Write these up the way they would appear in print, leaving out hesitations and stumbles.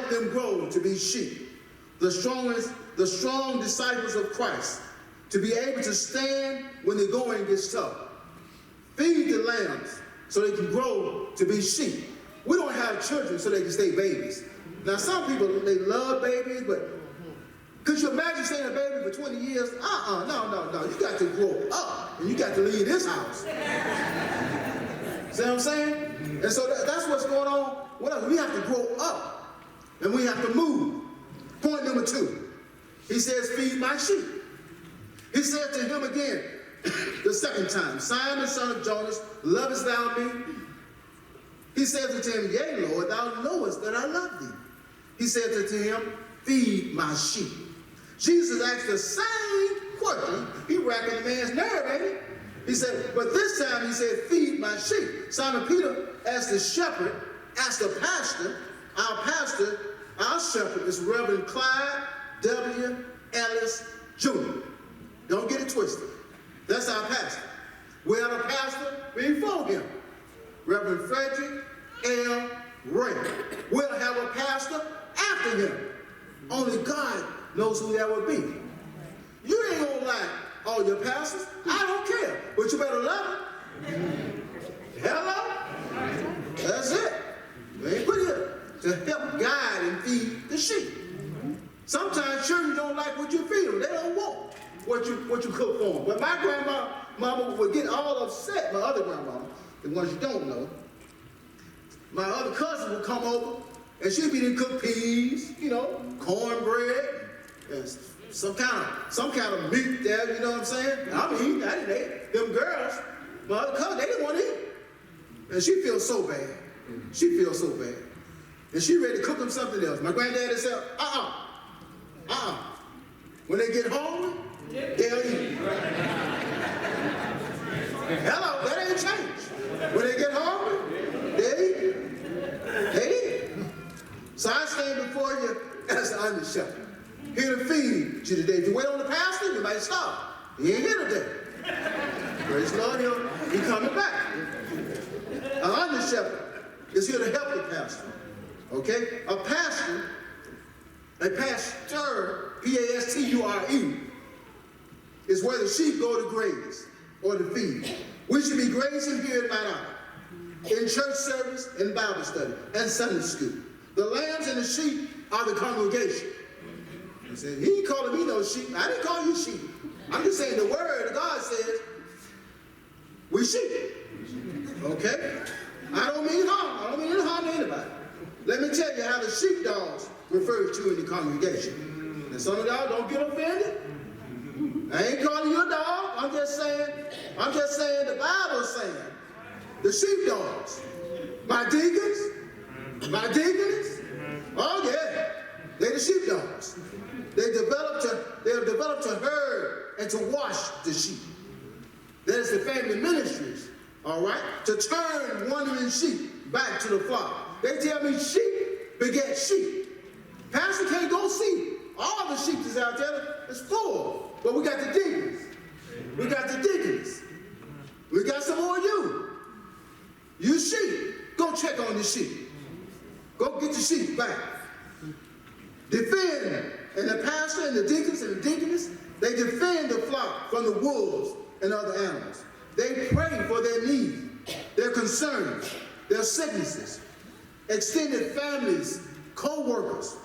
help them grow to be sheep, the strong disciples of Christ, to be able to stand when the going gets tough. Feed the lambs so they can grow to be sheep. We don't have children so they can stay babies. Now, some people, they love babies, but could you imagine staying a baby for 20 years? No. You got to grow up, and you got to leave this house. See what I'm saying? And so that's what's going on with us. We have to grow up, and we have to move. Point number 2, he says, feed my sheep. He said to him again, the second time, Simon, son of Jonas, lovest thou me? He said unto him, yea, Lord, thou knowest that I love thee. He said unto him, feed my sheep. Jesus asked the same question. He racking the man's nerve, ain't he? He said, but this time he said, feed my sheep. Simon Peter asked the shepherd, asked the pastor, our shepherd is Reverend Clyde W. Ellis Jr. Don't get it twisted. That's our pastor. We have a pastor before him, Reverend Frederick L. Ray. We'll have a pastor after him. Only God knows who that will be. You ain't gonna like all your pastors. I don't care, but you better love them. Hello? That's it. You ain't put here to help guide and feed the sheep. Sometimes children don't like what you feed them. They don't want what you cook for them. But my grandmama would get all upset. My other grandmama, the ones you don't know, my other cousin would come over and she'd be there cook peas, cornbread, and some kind of meat there, you know what I'm saying? I didn't eat. Them girls, my other cousin, they didn't want to eat. And she feels so bad. She feels so bad. And she ready to cook them something else. My granddaddy said, when they get hungry, they'll eat. Hello, that ain't changed. When they get hungry, they eat. They eat. So I stand before you as the under shepherd, here to feed you today. If you wait on the pastor, you might stop. He ain't here today. Praise the Lord, he coming back. An under shepherd is here to help the pastor. Okay? A pastor, P-A-S-T-U-R-E, is where the sheep go to graze or to feed. We should be grazing here at Mount Olive, in church service, in Bible study, and Sunday school. The lambs and the sheep are the congregation. He said, he ain't calling me no sheep. I didn't call you sheep. I'm just saying the word of God says, we sheep. Okay? I don't mean harm. I don't mean any harm to anybody. Let me tell you how the sheepdogs refer to in the congregation. And some of y'all don't get offended. I ain't calling you a dog. I'm just saying the Bible's saying the sheepdogs, my deacons, oh yeah, they're the sheepdogs. They've developed to herd and to wash the sheep. That is the family ministries, all right, to turn wandering sheep back to the flock. They tell me sheep beget sheep. Pastor can't go see all the sheep that's out there. It's full. But we got the deacons. We got the deacons. We got some more of you. You sheep, go check on the sheep. Go get the sheep back. Defend them. And the pastor and the deacons and the deaconess, they defend the flock from the wolves and other animals. They pray for their needs, their concerns, their sicknesses, extended families, co-workers.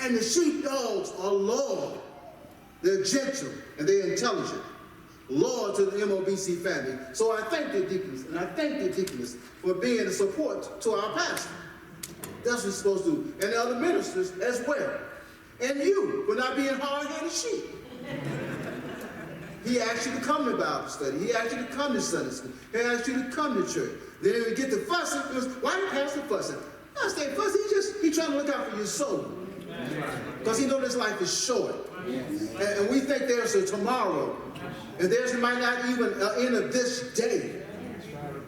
And the sheepdogs are loyal. They're gentle and they're intelligent. Loyal to the MOBC family. So I thank the deacons and I thank the deaconess for being a support to our pastor. That's what we're supposed to do. And the other ministers as well. And you for not being hard-headed sheep. He asked you to come to Bible study. He asked you to come to Sunday school. He asked you to come to church. Then we get to fussing. Why the pastor fussing? I stay fussing. He's trying to look out for your soul. Because he knows this life is short. And we think there's a tomorrow. And there's might not even an end of this day.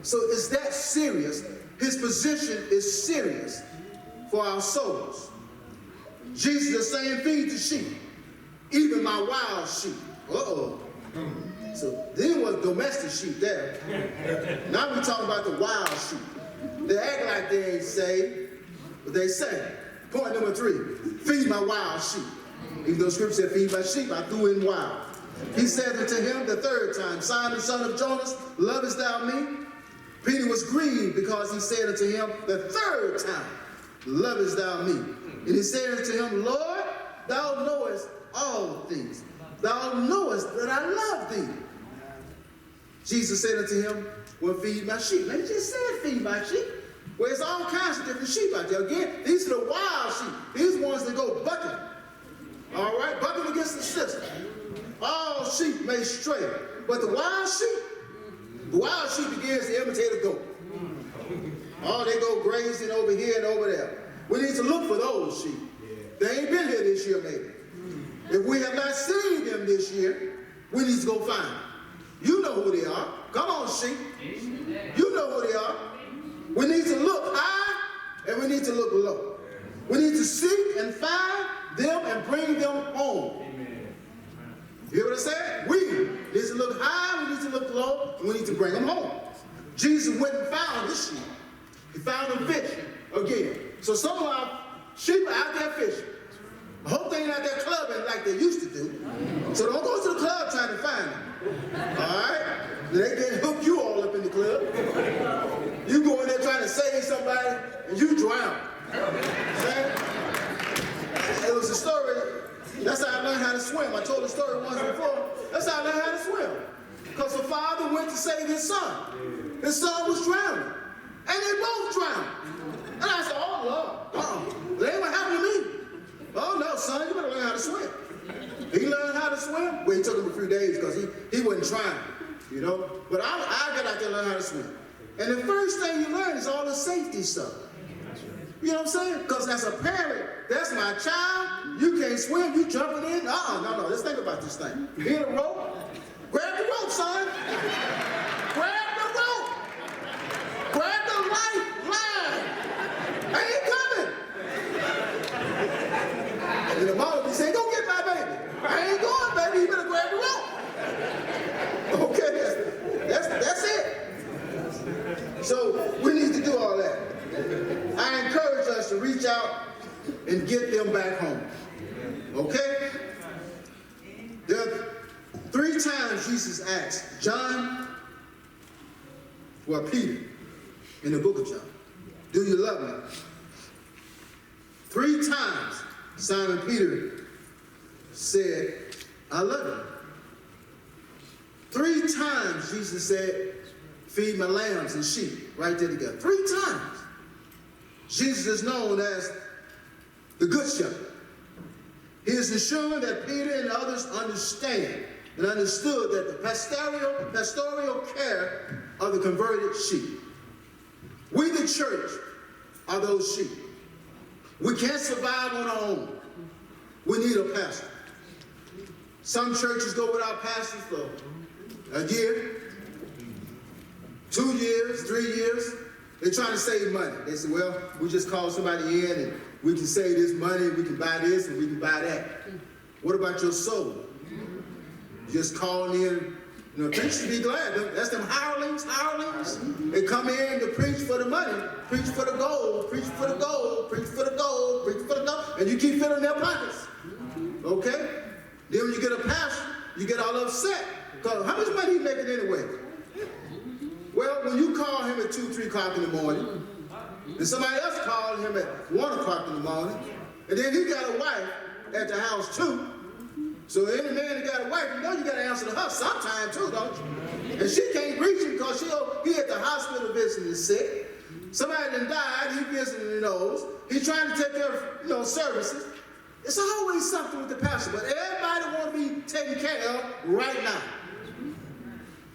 So it's that serious. His position is serious for our souls. Jesus is saying, feed the sheep, even my wild sheep. Uh-oh. So then was domestic sheep there. Now we're talking about the wild sheep. They act like they ain't saved. what they say. Point number 3, feed my wild sheep. Even though scripture said, feed my sheep, I threw in wild. He said unto him the 3rd time, Simon, son of Jonas, lovest thou me? Peter was grieved because he said unto him the 3rd time, lovest thou me? And he said unto him, Lord, thou knowest all things. Thou knowest that I love thee. Jesus said unto him, well, feed my sheep. Now, he just said feed my sheep. Well, there's all kinds of different sheep out there. Again, these are the wild sheep. These are ones that go bucking. All right, bucking against the system. All sheep may stray, but the wild sheep begins to imitate a goat. Oh, they go grazing over here and over there. We need to look for those sheep. They ain't been here this year, maybe. If we have not seen them this year, we need to go find them. You know who they are. Come on, sheep. You know who they are. We need to look high and we need to look low. We need to seek and find them and bring them home. You hear what I said? We need to look high, we need to look low, and we need to bring them home. Jesus went and found his sheep. He found them fishing again. So some of our sheep are out there fishing. I hope they ain't out there clubbing like they used to do. So don't go to the club trying to find them. All right? They can hook you all up in the club. You go in there trying to save somebody, and you drown. See? It was a story. That's how I learned how to swim. I told the story once before. That's how I learned how to swim. Because the father went to save his son. His son was drowning. And they both drowned. And I said, oh, Lord, that ain't what happened to me. Oh, no, son, you better learn how to swim. He learned how to swim. Well, he took him a few days because he wasn't trying, you know. But I got out there and learned how to swim. And the first thing you learn is all the safety stuff. You know what I'm saying? Because as a parent, that's my child. You can't swim. You jumping in. No. Let's think about this thing. You hit a rope. Grab the rope, son. Grab the rope. Grab the lifeline. I ain't coming. And the mama be saying, go get my baby. I ain't going, baby. You better grab the rope. Okay, that's it. So we need to do all that. I encourage us to reach out and get them back home. Okay? There are 3 times Jesus asked Peter, in the book of John, do you love me? 3 times Simon Peter said, I love you. 3 times Jesus said, feed my lambs and sheep, right there together. 3 times. Jesus is known as the Good Shepherd. He is ensuring that Peter and others understand and understood that the pastoral care of the converted sheep. We, the church, are those sheep. We can't survive on our own. We need a pastor. Some churches go without pastors for a year, 2 years, 3 years. They're trying to save money. They say, well, we just call somebody in and we can save this money, we can buy this and we can buy that. What about your soul? Just calling in, preachers be glad. That's them hirelings. They come in to preach for the money, preach for the gold, preach for the gold, preach for the gold, preach for the gold, and you keep filling their pockets. Okay? Then when you get a pastor, you get all upset. Because how much money are you making anyway? Well, when you call him at 2, 3 o'clock in the morning, and somebody else called him at 1 o'clock in the morning, and then he got a wife at the house too. So any man that got a wife, you got to answer to her sometime too, don't you? And she can't reach him because he at the hospital visiting sick. Somebody done died, he visiting those. He's trying to take care of, services. It's always something with the pastor, but everybody want to be taken care of right now.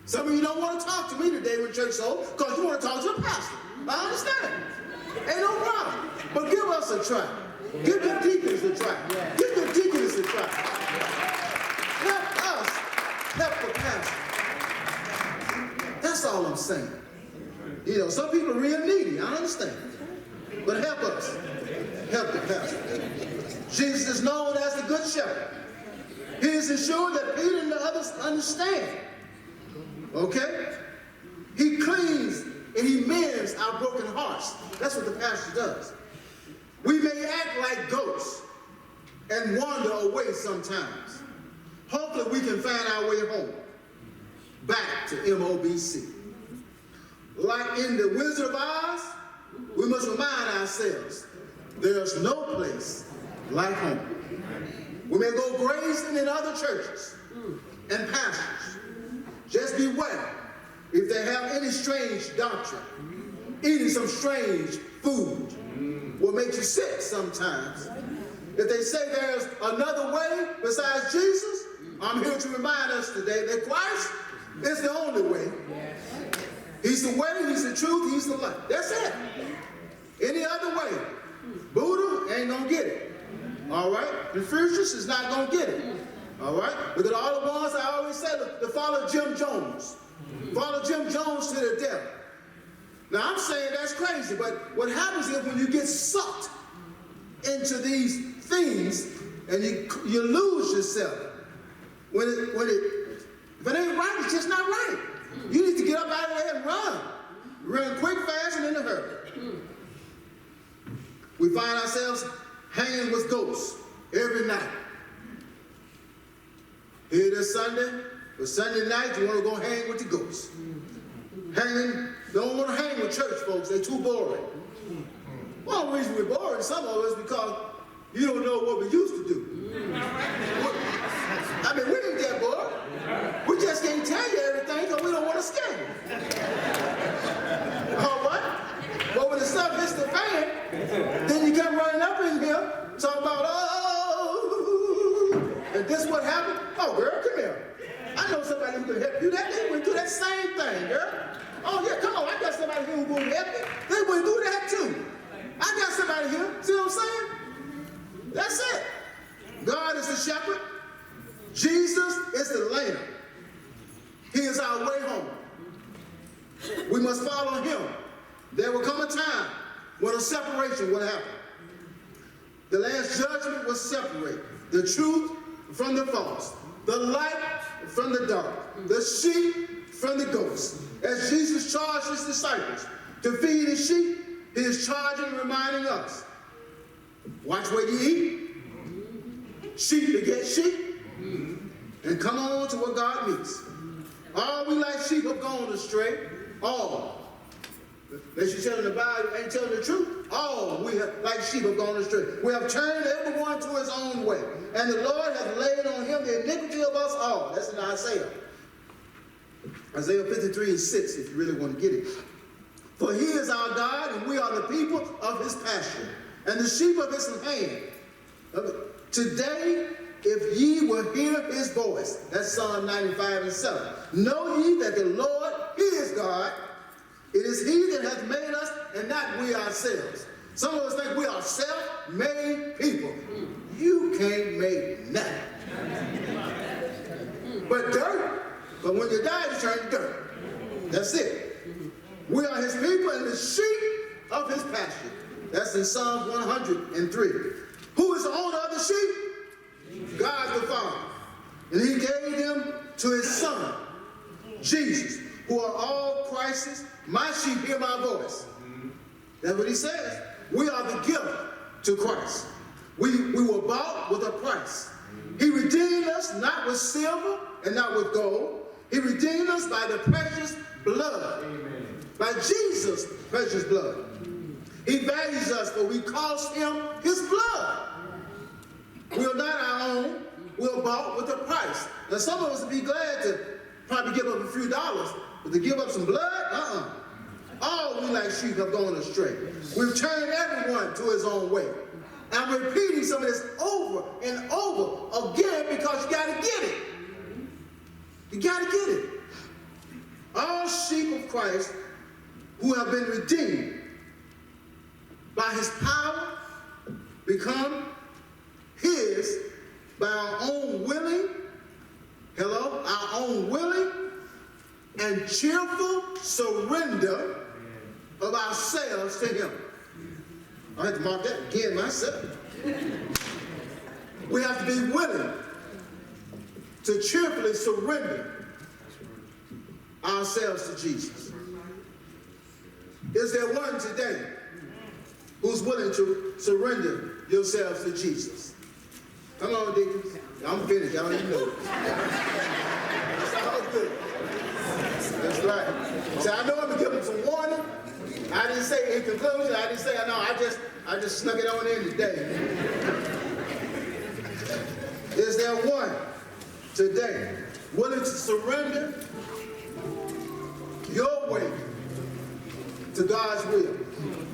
Some of you don't want to talk to me today when church so because you want to talk to the pastor. I understand. Ain't no problem. But give us a try. Give the deacons a try. Give the deacons a try. Help us help the pastor. That's all I'm saying. Some people are real needy. I understand. But help us. Help the pastor. Jesus is known as the Good Shepherd. He is ensuring that Peter and the others understand. Okay? He cleans and he mends our broken hearts. That's what the pastor does. We may act like goats and wander away sometimes. Hopefully we can find our way home, back to MOBC. Like in the Wizard of Oz, we must remind ourselves, there's no place like home. We may go grazing in other churches and pastors. Just beware if they have any strange doctrine, eating some strange food will make you sick sometimes. If they say there's another way besides Jesus, I'm here to remind us today that Christ is the only way. He's the way, he's the truth, he's the life. That's it. Any other way, Buddha ain't gonna get it. All right? Confucius is not gonna get it. All right? Look at all the ones I always say to follow Jim Jones. Follow Jim Jones to the death. Now I'm saying that's crazy, but what happens is when you get sucked into these things and you lose yourself. If it ain't right, it's just not right. You need to get up out of there and run. Run quick, fast, and in a hurry. We find ourselves hanging with ghosts every night. Here this Sunday, but Sunday night you want to go hang with the ghosts. Don't want to hang with church folks, they're too boring. One reason we're boring, some of us, because you don't know what we used to do. I mean, we didn't get bored. We just can't tell you everything because we don't want to scare you. All right? But when the stuff hits the fan, then you come running up in here, talking about, oh, and this what happened? Oh, girl, come here. I know somebody who can help you. They went through that same thing, girl. Oh, yeah, come on. I got somebody here who will help you. They went through that, too. I got somebody here. See what I'm saying? That's it. God is the shepherd. Jesus is the lamb. He is our way home. We must follow him. There will come a time when a separation will happen. The last judgment will separate the truth from the false, the light from the dark, the sheep from the goats. As Jesus charged his disciples to feed his sheep, he is charging and reminding us, watch where you eat. Sheep beget sheep. And come on to what God means. All we like sheep have gone astray. All. They should tell in the Bible, ain't telling the truth. All we have, like sheep have gone astray. We have turned everyone to his own way. And the Lord hath laid on him the iniquity of us all. That's in Isaiah. Isaiah 53:6, if you really want to get it. For he is our God, and we are the people of his pasture, and the sheep of his hand. Today, if ye will hear his voice, that's Psalm 95:7. Know ye that the Lord, he is God. It is he that hath made us, and not we ourselves. Some of us think we are self-made people. You can't make nothing. But dirt. But when you die, you turn to dirt. That's it. We are his people and the sheep of his pasture. That's in Psalm 103. Who is the owner of the sheep? God the Father. And he gave them to his son, Jesus, who are all Christ's. My sheep hear my voice. That's what he says. We are the gift to Christ. We were bought with a price. He redeemed us not with silver and not with gold. He redeemed us by the precious blood. Amen. By Jesus' precious blood. He values us, for we cost him his blood. We are not our own. We are bought with a price. Now, some of us would be glad to probably give up a few dollars, but to give up some blood, all we like sheep have gone astray. We've turned everyone to his own way. I'm repeating some of this over and over again because you got to get it. You got to get it. All sheep of Christ who have been redeemed by his power become his by our own willing, our own willing and cheerful surrender of ourselves to him. I have to mark that again myself. We have to be willing to cheerfully surrender ourselves to Jesus. Is there one today who's willing to surrender yourselves to Jesus? Come on, deacons. I'm finished. Y'all don't even know. It's all good. That's right. So I know I'm going to give them some warning. I didn't say in conclusion. I didn't say, no, I just snuck it on in today. Is there one today willing to surrender your way to God's will?